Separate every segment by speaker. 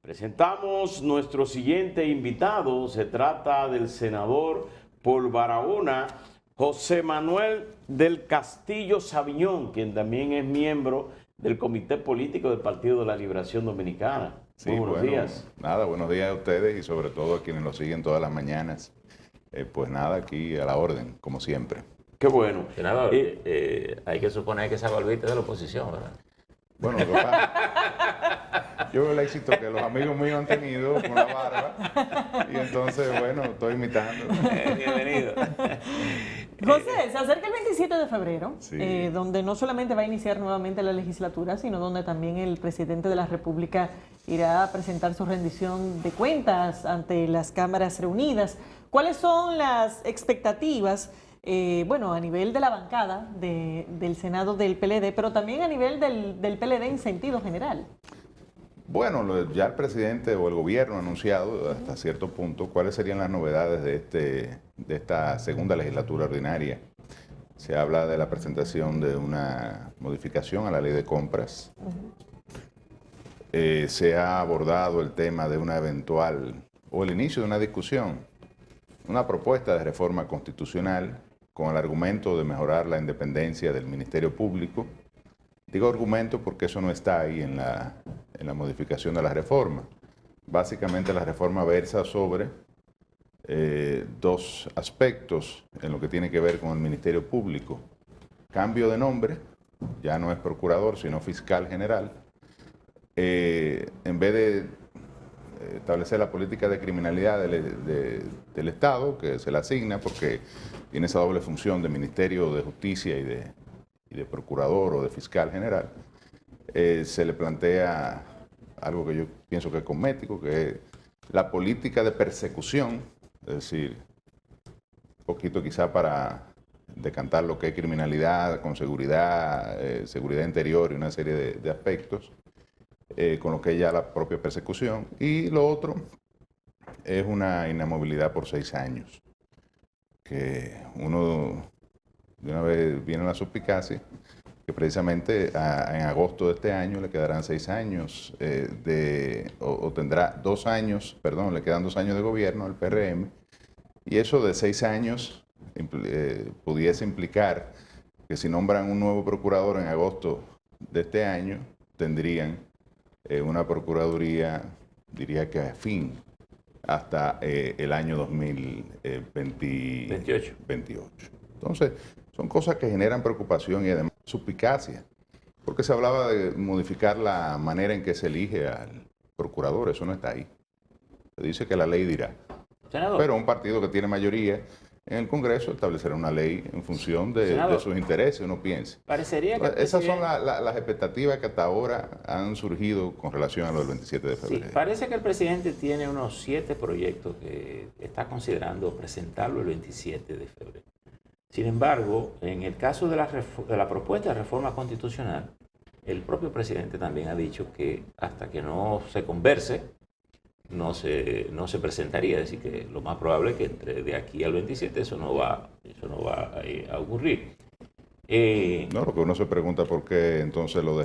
Speaker 1: Presentamos nuestro siguiente invitado. Se trata del senador por Barahona, José Manuel del Castillo Sabiñón, quien también es miembro del Comité Político del Partido de la Liberación Dominicana.
Speaker 2: Sí,
Speaker 1: Muy buenos días.
Speaker 2: Nada, buenos días a ustedes y sobre todo a quienes nos siguen todas las mañanas. Pues nada, aquí a la orden, como siempre.
Speaker 1: Qué bueno.
Speaker 3: Senador, hay que suponer que esa barbita de la oposición, ¿verdad?
Speaker 2: Bueno, lo que pasa, yo veo el éxito que los amigos míos han tenido con la barba y entonces, bueno, estoy imitando.
Speaker 3: Bienvenido.
Speaker 4: José, se acerca el 27 de febrero,
Speaker 2: Sí.
Speaker 4: donde no solamente va a iniciar nuevamente la legislatura, sino donde también el presidente de la República irá a presentar su rendición de cuentas ante las cámaras reunidas. ¿Cuáles son las expectativas, a nivel de la bancada del Senado del PLD, pero también a nivel del PLD en sentido general?
Speaker 2: Bueno, ya el presidente o el gobierno ha anunciado hasta cierto punto cuáles serían las novedades de esta segunda legislatura ordinaria. Se habla de la presentación de una modificación a la ley de compras. Se ha abordado el tema de una eventual, o el inicio de una discusión, una propuesta de reforma constitucional con el argumento de mejorar la independencia del Ministerio Público. Digo argumento porque eso no está ahí en la modificación de la reforma. Básicamente la reforma versa sobre dos aspectos en lo que tiene que ver con el Ministerio Público. Cambio de nombre, ya no es procurador, sino fiscal general. En vez de establecer la política de criminalidad del Estado, que se le asigna porque tiene esa doble función de Ministerio de Justicia y de procurador o de fiscal general, se le plantea algo que yo pienso que es cosmético, que es la política de persecución, es decir, un poquito quizá para decantar lo que es criminalidad con seguridad, seguridad interior y una serie de aspectos, con lo que es ya la propia persecución. Y lo otro es una inamovilidad por 6 años, que uno de una vez viene la suspicacia, que precisamente en agosto de este año le quedarán 6 años, o tendrá 2 años, perdón, le quedan 2 años de gobierno al PRM, y eso de 6 años pudiese implicar que si nombran un nuevo procurador en agosto de este año, tendrían una procuraduría, diría que a fin, hasta el año 2028. Entonces, son cosas que generan preocupación y además suspicacia, porque se hablaba de modificar la manera en que se elige al procurador, eso no está ahí. Se dice que la ley dirá.
Speaker 3: Senador.
Speaker 2: Pero un partido que tiene mayoría en el Congreso establecerá una ley en función de sus intereses, uno piensa.
Speaker 3: Parecería que
Speaker 2: Esas son las expectativas que hasta ahora han surgido con relación a lo del 27 de febrero.
Speaker 3: Sí, parece que el presidente tiene unos 7 proyectos que está considerando presentarlo el 27 de febrero. Sin embargo, en el caso de la propuesta de reforma constitucional, el propio presidente también ha dicho que hasta que no se converse, no se presentaría. Es decir, que lo más probable es que entre de aquí al 27 eso no va a ocurrir.
Speaker 2: No, lo que uno se pregunta por qué entonces lo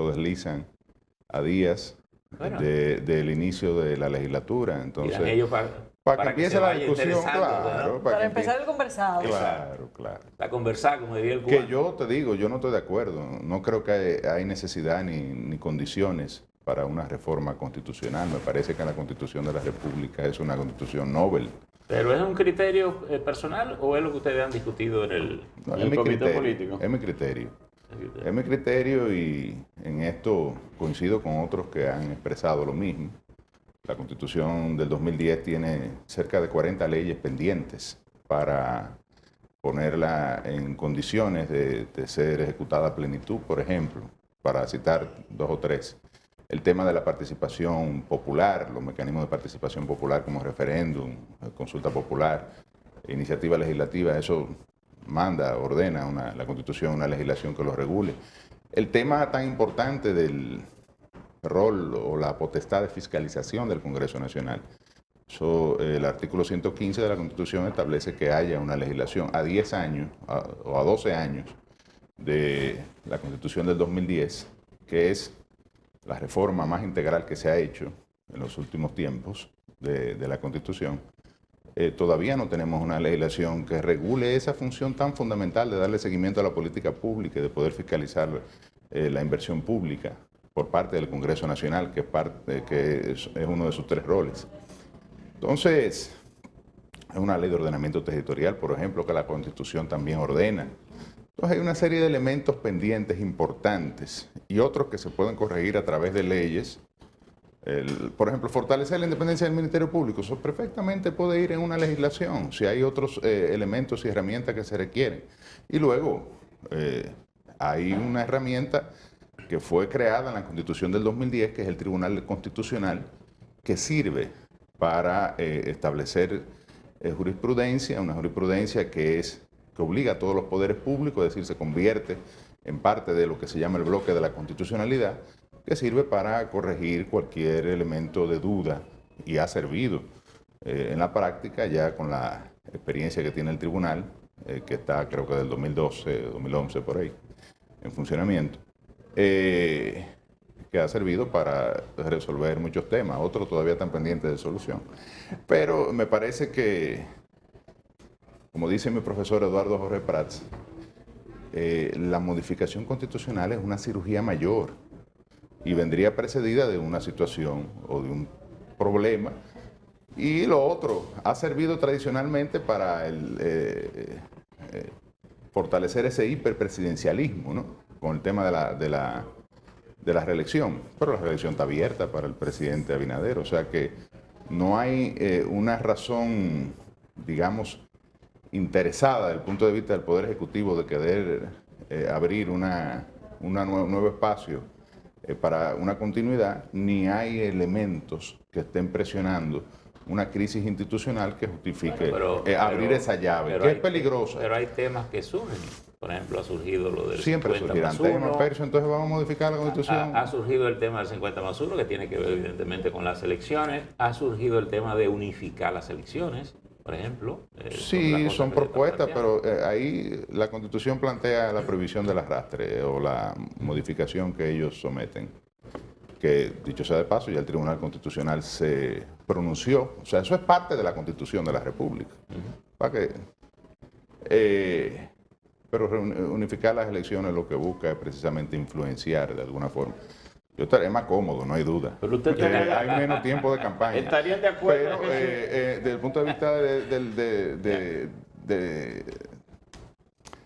Speaker 2: deslizan a días del inicio de la legislatura. Entonces,
Speaker 3: ellos
Speaker 2: para que empiece la discusión, claro.
Speaker 4: Para empezar el conversado.
Speaker 2: Claro.
Speaker 3: Para conversar, como diría el
Speaker 2: Que
Speaker 3: cubano.
Speaker 2: yo te digo, yo no estoy de acuerdo. No creo que hay necesidad ni condiciones para una reforma constitucional. Me parece que la Constitución de la República es una constitución noble.
Speaker 3: ¿Pero es un criterio personal o es lo que ustedes han discutido en el
Speaker 1: comité político?
Speaker 2: Es mi criterio. Es mi criterio y en esto coincido con otros que han expresado lo mismo. La Constitución del 2010 tiene cerca de 40 leyes pendientes para ponerla en condiciones de ser ejecutada a plenitud, por ejemplo, para citar 2 o 3. El tema de la participación popular, los mecanismos de participación popular como referéndum, consulta popular, iniciativa legislativa, eso ordena la Constitución, una legislación que lo regule. El tema tan importante del rol o la potestad de fiscalización del Congreso Nacional. El artículo 115 de la Constitución establece que haya una legislación a 10 años o a 12 años de la Constitución del 2010, que es la reforma más integral que se ha hecho en los últimos tiempos de la Constitución, todavía no tenemos una legislación que regule esa función tan fundamental de darle seguimiento a la política pública y de poder fiscalizar la inversión pública por parte del Congreso Nacional, que es uno de sus 3 roles. Entonces, es una ley de ordenamiento territorial, por ejemplo, que la Constitución también ordena. Entonces hay una serie de elementos pendientes importantes y otros que se pueden corregir a través de leyes. Por ejemplo, fortalecer la independencia del Ministerio Público. Eso perfectamente puede ir en una legislación, si hay otros elementos y herramientas que se requieren. Y luego, hay una herramienta que fue creada en la Constitución del 2010, que es el Tribunal Constitucional, que sirve para establecer jurisprudencia, una jurisprudencia que obliga a todos los poderes públicos, es decir, se convierte en parte de lo que se llama el bloque de la constitucionalidad, que sirve para corregir cualquier elemento de duda y ha servido en la práctica ya con la experiencia que tiene el tribunal, que está creo que del 2012, 2011 por ahí, en funcionamiento, que ha servido para resolver muchos temas, otros todavía están pendientes de solución. Pero me parece que, como dice mi profesor Eduardo Jorge Prats, la modificación constitucional es una cirugía mayor y vendría precedida de una situación o de un problema. Y lo otro, ha servido tradicionalmente para fortalecer ese hiperpresidencialismo, ¿no? Con el tema de la reelección. Pero la reelección está abierta para el presidente Abinader, o sea que no hay una razón, digamos, interesada desde el punto de vista del Poder Ejecutivo de querer abrir un nuevo espacio para una continuidad, ni hay elementos que estén presionando una crisis institucional que justifique abrir esa llave, que es peligrosa.
Speaker 3: Pero hay temas que surgen. Por ejemplo, ha surgido lo del
Speaker 2: Siempre
Speaker 3: 50
Speaker 2: surgirán
Speaker 3: más 1.
Speaker 2: temas, Percio, entonces vamos a modificar la Constitución.
Speaker 3: Ha surgido el tema del 50 más 1, que tiene que ver evidentemente con las elecciones. Ha surgido el tema de unificar las elecciones, por ejemplo.
Speaker 2: Sí, son propuestas, pero ahí la Constitución plantea la prohibición del arrastre o la modificación que ellos someten. Que, dicho sea de paso, ya el Tribunal Constitucional se pronunció. O sea, eso es parte de la Constitución de la República. Para que, pero unificar las elecciones lo que busca es precisamente influenciar de alguna forma. Yo estaré más cómodo, no hay duda.
Speaker 1: Pero usted
Speaker 2: hay menos tiempo de campaña.
Speaker 1: ¿Estarían de acuerdo?
Speaker 2: Pero desde el punto de vista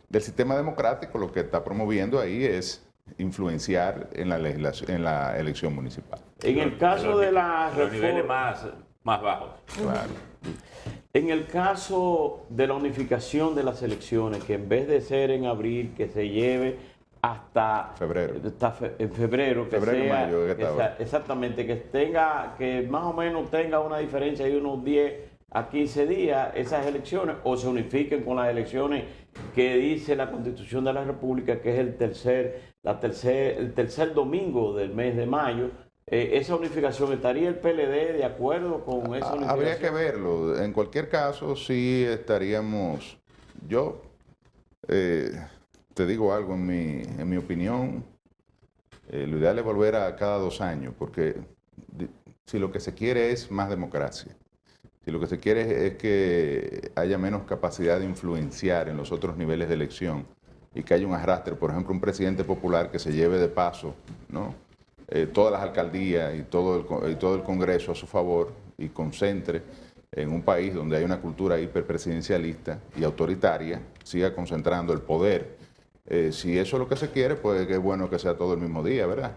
Speaker 2: del sistema democrático, lo que está promoviendo ahí es influenciar en la legislación, en la elección municipal.
Speaker 1: En el caso de la
Speaker 3: los niveles más bajos.
Speaker 2: Claro.
Speaker 1: En el caso de la unificación de las elecciones, que en vez de ser en abril, que se lleve hasta
Speaker 2: febrero.
Speaker 1: En febrero,
Speaker 2: Mayo,
Speaker 1: exactamente, que más o menos tenga una diferencia de unos 10 a 15 días esas elecciones, o se unifiquen con las elecciones que dice la Constitución de la República, que es el tercer domingo del mes de mayo. Esa unificación, ¿estaría el PLD de acuerdo con esa unificación?
Speaker 2: Habría que verlo. En cualquier caso, sí estaríamos. Yo te digo algo, en mi opinión, lo ideal es volver a cada 2 años, porque si lo que se quiere es más democracia, si lo que se quiere es que haya menos capacidad de influenciar en los otros niveles de elección y que haya un arrastre, por ejemplo, un presidente popular que se lleve de paso, ¿no? Todas las alcaldías y todo el Congreso a su favor y concentre en un país donde hay una cultura hiperpresidencialista y autoritaria, siga concentrando el poder. Si eso es lo que se quiere, pues es bueno que sea todo el mismo día, ¿verdad?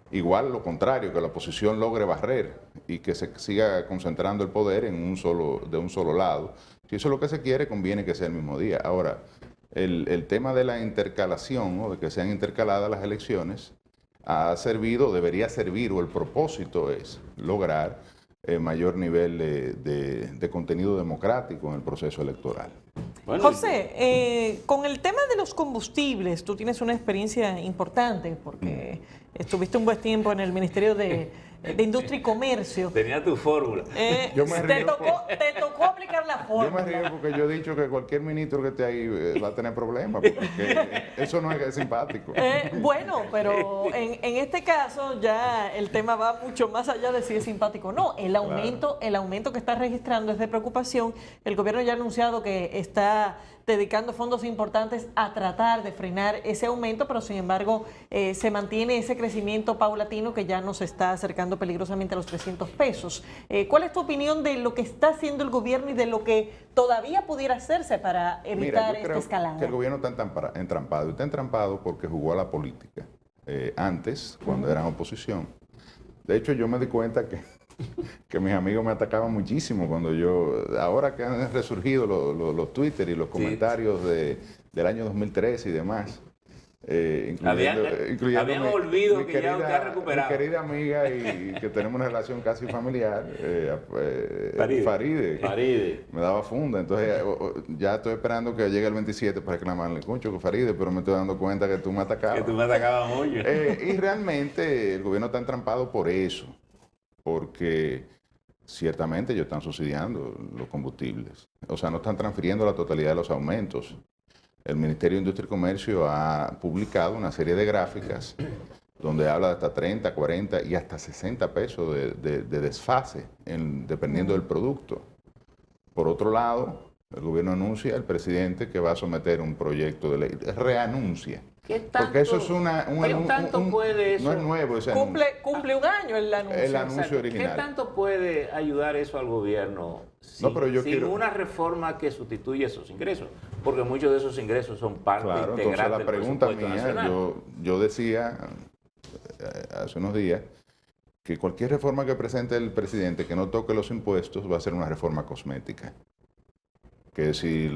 Speaker 2: Igual lo contrario, que la oposición logre barrer y que se siga concentrando el poder de un solo lado. Si eso es lo que se quiere, conviene que sea el mismo día. Ahora, el tema de la intercalación, ¿no? De que sean intercaladas las elecciones, ha servido, debería servir, o el propósito es lograr mayor nivel de contenido democrático en el proceso electoral.
Speaker 4: Bueno, José, con el tema de los combustibles, tú tienes una experiencia importante porque estuviste un buen tiempo en el Ministerio de de Industria y Comercio.
Speaker 3: Tenía tu fórmula.
Speaker 2: Yo me
Speaker 4: Te
Speaker 2: río
Speaker 4: tocó aplicar la
Speaker 2: Yo me
Speaker 4: fórmula.
Speaker 2: río porque yo he dicho que cualquier ministro que esté ahí va a tener problemas, porque eso no es simpático.
Speaker 4: Bueno, pero en este caso ya el tema va mucho más allá de si es simpático o no. El aumento que está registrando es de preocupación. El gobierno ya ha anunciado que está dedicando fondos importantes a tratar de frenar ese aumento, pero sin embargo se mantiene ese crecimiento paulatino que ya nos está acercando peligrosamente a los 300 pesos. ¿Cuál es tu opinión de lo que está haciendo el gobierno y de lo que todavía pudiera hacerse para evitar esta escalada?
Speaker 2: Que el gobierno está entrampado. Y está entrampado porque jugó a la política antes, cuando eran oposición. De hecho, yo me di cuenta que mis amigos me atacaban muchísimo cuando ahora que han resurgido los Twitter y los comentarios del año 2013 y demás, incluyendo
Speaker 3: habían olvidado que ya usted ha
Speaker 2: mi
Speaker 3: recuperado.
Speaker 2: querida amiga y que tenemos una relación casi familiar, Faride, me daba funda. Entonces ya estoy esperando que llegue el 27 para reclamarle, concho, que Faride, pero me estoy dando cuenta que tú me atacabas.
Speaker 3: Que tú me atacabas mucho.
Speaker 2: Y realmente el gobierno está entrampado por eso, porque ciertamente ellos están subsidiando los combustibles. O sea, no están transfiriendo la totalidad de los aumentos. El Ministerio de Industria y Comercio ha publicado una serie de gráficas donde habla de hasta 30, 40 y hasta 60 pesos de desfase, dependiendo del producto. Por otro lado, el gobierno anuncia, el presidente, que va a someter un proyecto de ley. Reanuncia.
Speaker 3: ¿Qué tanto,
Speaker 2: porque eso es
Speaker 3: puede eso?
Speaker 2: No es nuevo ese anuncio.
Speaker 4: Cumple un año el anuncio.
Speaker 2: El anuncio
Speaker 3: Exacto.
Speaker 2: original.
Speaker 3: ¿Qué tanto puede ayudar eso al gobierno
Speaker 2: No, pero yo
Speaker 3: sin
Speaker 2: quiero-
Speaker 3: una reforma que sustituya esos ingresos? Porque muchos de esos ingresos son parte
Speaker 2: Claro, entonces
Speaker 3: integral
Speaker 2: la
Speaker 3: del
Speaker 2: pregunta
Speaker 3: presupuesto
Speaker 2: mía,
Speaker 3: nacional.
Speaker 2: yo decía hace unos días que cualquier reforma que presente el presidente que no toque los impuestos va a ser una reforma cosmética. Que si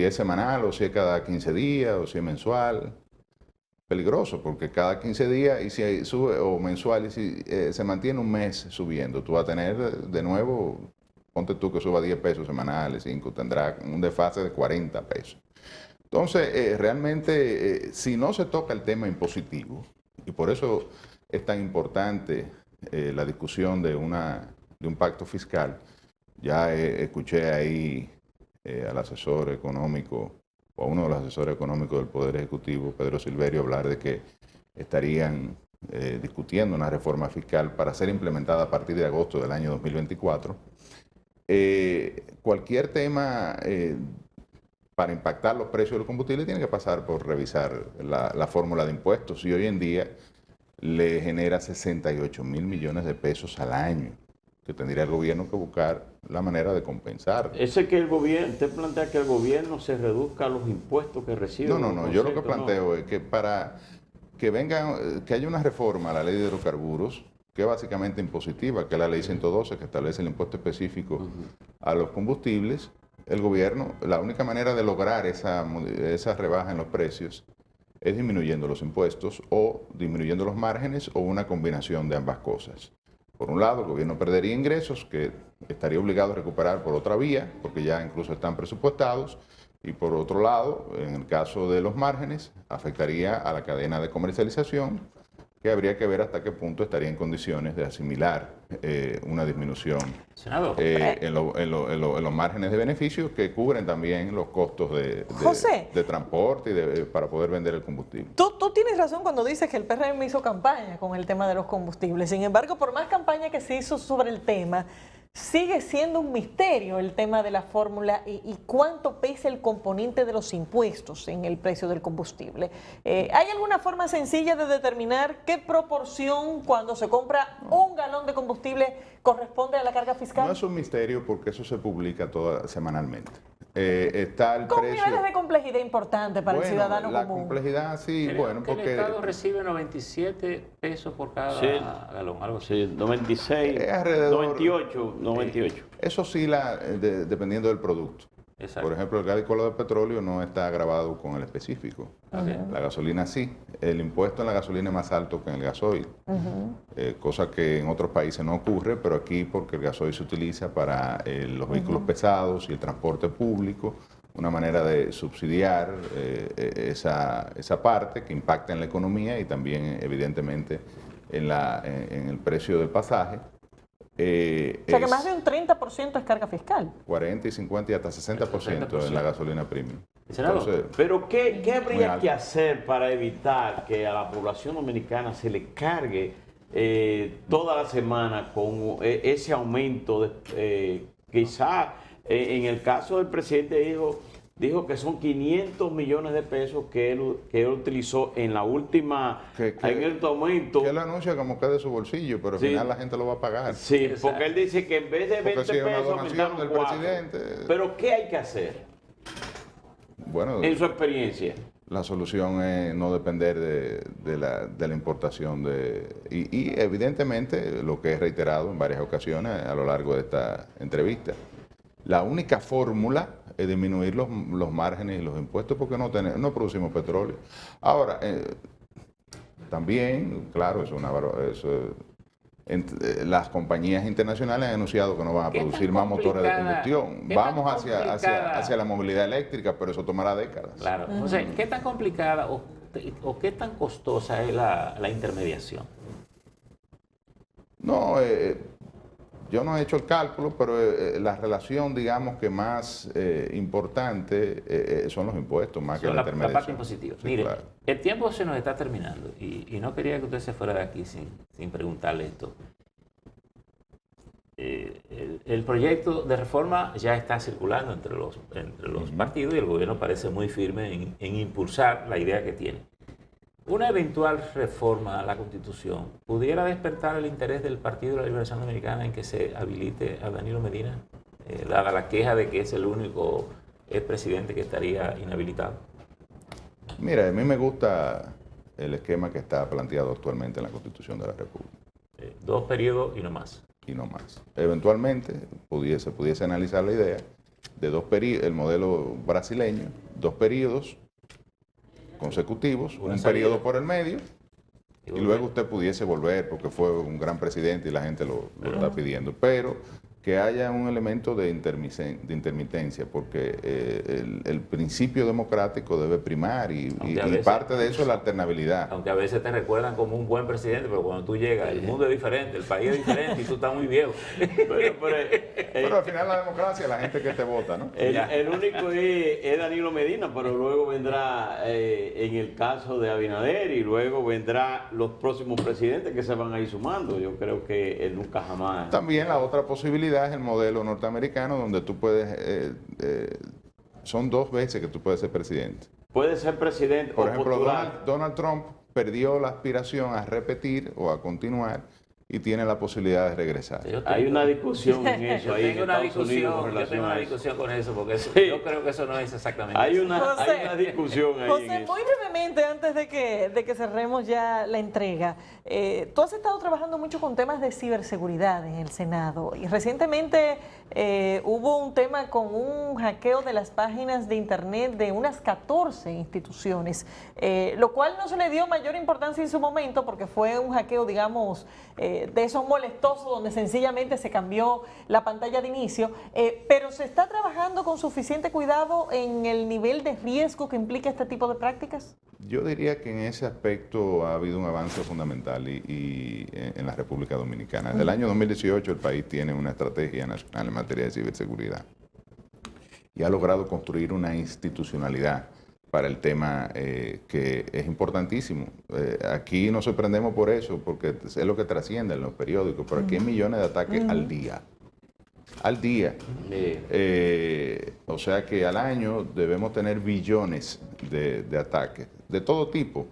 Speaker 2: es semanal o si es cada 15 días o si es mensual, peligroso, porque cada 15 días y si sube o mensual y si se mantiene un mes subiendo, tú vas a tener de nuevo, ponte tú que suba 10 pesos semanales, 5, tendrá un desfase de 40 pesos. Entonces, realmente, si no se toca el tema impositivo, y por eso es tan importante la discusión de un pacto fiscal, ya escuché ahí al asesor económico, o a uno de los asesores económicos del Poder Ejecutivo, Pedro Silverio, hablar de que estarían discutiendo una reforma fiscal para ser implementada a partir de agosto del año 2024. Cualquier tema para impactar los precios del combustible tiene que pasar por revisar la fórmula de impuestos, y hoy en día le genera 68 mil millones de pesos al año, que tendría el gobierno que buscar la manera de compensar.
Speaker 1: Ese que el gobierno, usted plantea que el gobierno se reduzca los impuestos que recibe.
Speaker 2: No, yo lo que planteo es que para que haya una reforma a la ley de hidrocarburos, que es básicamente impositiva, que es la ley 112, que establece el impuesto específico a los combustibles, el gobierno, la única manera de lograr esa rebaja en los precios es disminuyendo los impuestos o disminuyendo los márgenes o una combinación de ambas cosas. Por un lado, el gobierno perdería ingresos que estaría obligado a recuperar por otra vía, porque ya incluso están presupuestados, y por otro lado, en el caso de los márgenes, afectaría a la cadena de comercialización, que habría que ver hasta qué punto estaría en condiciones de asimilar una disminución
Speaker 3: Senador,
Speaker 2: en los márgenes de beneficio que cubren también los costos
Speaker 4: José.
Speaker 2: de transporte y para poder vender el combustible.
Speaker 4: Tú tienes razón cuando dices que el PRM hizo campaña con el tema de los combustibles. Sin embargo, por más campaña que se hizo sobre el tema, sigue siendo un misterio el tema de la fórmula y cuánto pesa el componente de los impuestos en el precio del combustible. ¿Hay alguna forma sencilla de determinar qué proporción cuando se compra un galón de combustible corresponde a la carga fiscal?
Speaker 2: No es un misterio porque eso se publica semanalmente. Está el
Speaker 4: Con
Speaker 2: precio.
Speaker 4: niveles de complejidad importante para el ciudadano
Speaker 2: la
Speaker 4: común.
Speaker 2: complejidad sí,
Speaker 3: creo
Speaker 2: bueno,
Speaker 3: que
Speaker 2: porque
Speaker 3: el Estado recibe 97 pesos por cada
Speaker 1: Sí.
Speaker 3: galón, algo así.
Speaker 1: Sí, 96,
Speaker 2: alrededor-
Speaker 1: 98.
Speaker 2: eso oscila dependiendo del producto.
Speaker 3: Exacto.
Speaker 2: Por ejemplo, el gas licuado de petróleo no está grabado con el específico.
Speaker 3: Ok.
Speaker 2: La gasolina sí. El impuesto en la gasolina es más alto que en el gasoil. Cosa que en otros países no ocurre, pero aquí porque el gasoil se utiliza para los vehículos pesados y el transporte público, una manera de subsidiar esa parte que impacta en la economía y también evidentemente en el precio del pasaje.
Speaker 4: O sea que más de un 30% es carga fiscal.
Speaker 2: 40 y 50 y hasta 60% en la gasolina premium.
Speaker 3: Senador,
Speaker 1: Pero ¿qué
Speaker 2: muy
Speaker 1: habría
Speaker 2: alto.
Speaker 1: que hacer para evitar que a la población dominicana se le cargue toda la semana con ese aumento? Quizá en el caso del presidente dijo que son 500 millones de pesos que él utilizó en la última, en el aumento.
Speaker 2: Que él anuncia como que es de su bolsillo, pero al
Speaker 1: Sí.
Speaker 2: final la gente lo va a pagar.
Speaker 1: Sí,
Speaker 3: Exacto.
Speaker 1: porque él dice que en vez de 20
Speaker 2: si es una
Speaker 1: pesos
Speaker 2: donación
Speaker 1: aumentaron
Speaker 2: del
Speaker 1: 4.
Speaker 2: presidente.
Speaker 1: Pero ¿qué hay que hacer
Speaker 2: Bueno,
Speaker 1: en su experiencia?
Speaker 2: la solución es no depender de la importación y evidentemente lo que he reiterado en varias ocasiones a lo largo de esta entrevista. La única fórmula es disminuir los márgenes y los impuestos porque no producimos petróleo. Ahora, también, claro, las compañías internacionales han anunciado que no van a
Speaker 3: ¿Qué
Speaker 2: producir
Speaker 3: tan
Speaker 2: más motores de
Speaker 3: complicada-
Speaker 2: combustión.
Speaker 3: qué tan
Speaker 2: Vamos
Speaker 3: complicada-
Speaker 2: hacia la movilidad eléctrica, pero eso tomará décadas.
Speaker 3: claro. José, ¿qué tan complicada o qué tan costosa es la intermediación?
Speaker 2: No, yo no he hecho el cálculo, pero la relación, digamos, que más importante son los impuestos, más que
Speaker 3: Son
Speaker 2: la
Speaker 3: la parte
Speaker 2: intermediación.
Speaker 3: impositiva.
Speaker 2: Sí,
Speaker 3: Mire,
Speaker 2: claro.
Speaker 3: el tiempo se nos está terminando y no quería que usted se fuera de aquí sin preguntarle esto. El proyecto de reforma ya está circulando entre los partidos y el gobierno parece muy firme en impulsar la idea que tiene. Una eventual reforma a la Constitución pudiera despertar el interés del Partido de la Liberación Dominicana en que se habilite a Danilo Medina, dada la queja de que es el único expresidente que estaría inhabilitado.
Speaker 2: Mira, a mí me gusta el esquema que está planteado actualmente en la Constitución de la República.
Speaker 3: 2 periodos y no más.
Speaker 2: Y no más. Eventualmente pudiese analizar la idea de el modelo brasileño, 2 periodos consecutivos,
Speaker 3: Una
Speaker 2: un
Speaker 3: salida.
Speaker 2: periodo por el medio, y luego usted pudiese volver porque fue un gran presidente y la gente lo está pidiendo. Pero que haya un elemento de intermitencia, porque el principio democrático debe primar y
Speaker 3: Aunque a veces-
Speaker 2: parte de eso es la alternabilidad.
Speaker 3: Aunque a veces te recuerdan como un buen presidente, pero cuando tú llegas, el mundo es diferente, el país es diferente y tú estás muy viejo.
Speaker 2: Pero al final la democracia, la gente que te vota, ¿no?
Speaker 1: El único es Danilo Medina, pero luego vendrá en el caso de Abinader y luego vendrá los próximos presidentes que se van a ir sumando. Yo creo que él nunca jamás.
Speaker 2: También la otra posibilidad es el modelo norteamericano, donde tú puedes, son 2 veces que tú puedes ser presidente.
Speaker 1: Puede ser presidente
Speaker 2: Por
Speaker 1: o
Speaker 2: ejemplo,
Speaker 1: postular.
Speaker 2: Donald Trump perdió la aspiración a repetir o a continuar y tiene la posibilidad de regresar.
Speaker 1: Hay una discusión en eso
Speaker 3: Yo
Speaker 1: ahí en
Speaker 3: tengo una
Speaker 1: Estados Unidos con
Speaker 3: discusión, yo
Speaker 1: relación
Speaker 3: tengo una
Speaker 1: a eso.
Speaker 3: discusión con eso, porque eso-
Speaker 1: Sí.
Speaker 3: yo creo que eso no es exactamente
Speaker 1: Hay
Speaker 3: eso.
Speaker 1: una
Speaker 4: José,
Speaker 1: discusión ahí en
Speaker 4: José,
Speaker 1: eso.
Speaker 4: muy brevemente, antes de que cerremos ya la entrega, tú has estado trabajando mucho con temas de ciberseguridad en el Senado y recientemente hubo un tema con un hackeo de las páginas de Internet de unas 14 instituciones, lo cual no se le dio mayor importancia en su momento porque fue un hackeo, digamos, de esos molestosos donde sencillamente se cambió la pantalla de inicio, pero se está trabajando con suficiente cuidado en el nivel de riesgo que implica este tipo de prácticas.
Speaker 2: Yo diría que en ese aspecto ha habido un avance fundamental y en la República Dominicana. Desde el año 2018 el país tiene una estrategia nacional en materia de ciberseguridad y ha logrado construir una institucionalidad para el tema que es importantísimo. Aquí nos sorprendemos por eso, porque es lo que trasciende en los periódicos, pero aquí hay millones de ataques al día. Al día. O sea que al año debemos tener billones de ataques, de todo tipo,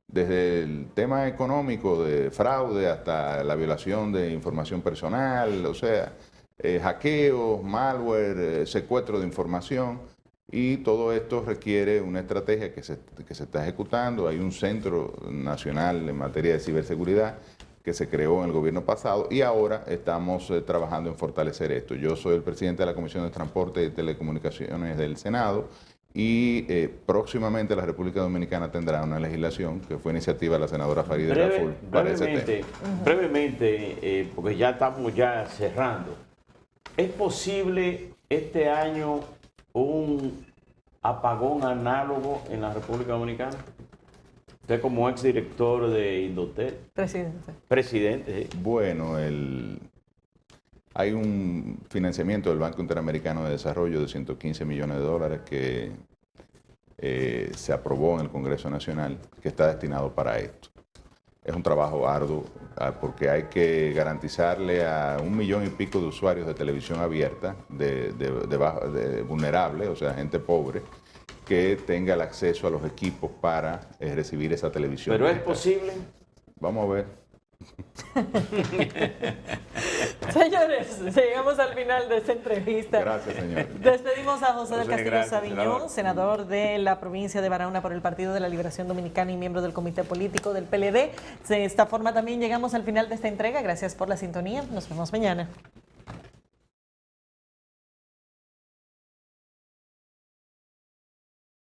Speaker 2: desde el tema económico, de fraude, hasta la violación de información personal, o sea, hackeos, malware, secuestro de información. Y todo esto requiere una estrategia que se está ejecutando. Hay un Centro Nacional en materia de ciberseguridad que se creó en el gobierno pasado y ahora estamos trabajando en fortalecer esto. Yo soy el presidente de la Comisión de Transporte y Telecomunicaciones del Senado y próximamente la República Dominicana tendrá una legislación que fue iniciativa de la senadora Farideh Raful para ese tema.
Speaker 1: Brevemente, porque ya estamos cerrando. ¿Es posible este año un apagón análogo en la República Dominicana? Usted como exdirector de Indotel,
Speaker 4: Presidente.
Speaker 1: presidente.
Speaker 2: Bueno, hay un financiamiento del Banco Interamericano de Desarrollo de 115 millones de dólares que se aprobó en el Congreso Nacional, que está destinado para esto. Es un trabajo arduo porque hay que garantizarle a 1 millón y pico de usuarios de televisión abierta, de vulnerables, o sea, gente pobre, que tenga el acceso a los equipos para recibir esa televisión.
Speaker 1: Pero es
Speaker 2: digital.
Speaker 1: posible.
Speaker 2: Vamos a ver.
Speaker 4: Señores, llegamos al final de esta entrevista.
Speaker 2: Gracias, señor.
Speaker 4: Despedimos a José del
Speaker 1: José,
Speaker 4: Castillo
Speaker 1: gracias,
Speaker 4: Sabiñón, senador de la provincia de Barahona por el Partido de la Liberación Dominicana y miembro del Comité Político del PLD. De esta forma también llegamos al final de esta entrega. Gracias por la sintonía. Nos vemos mañana.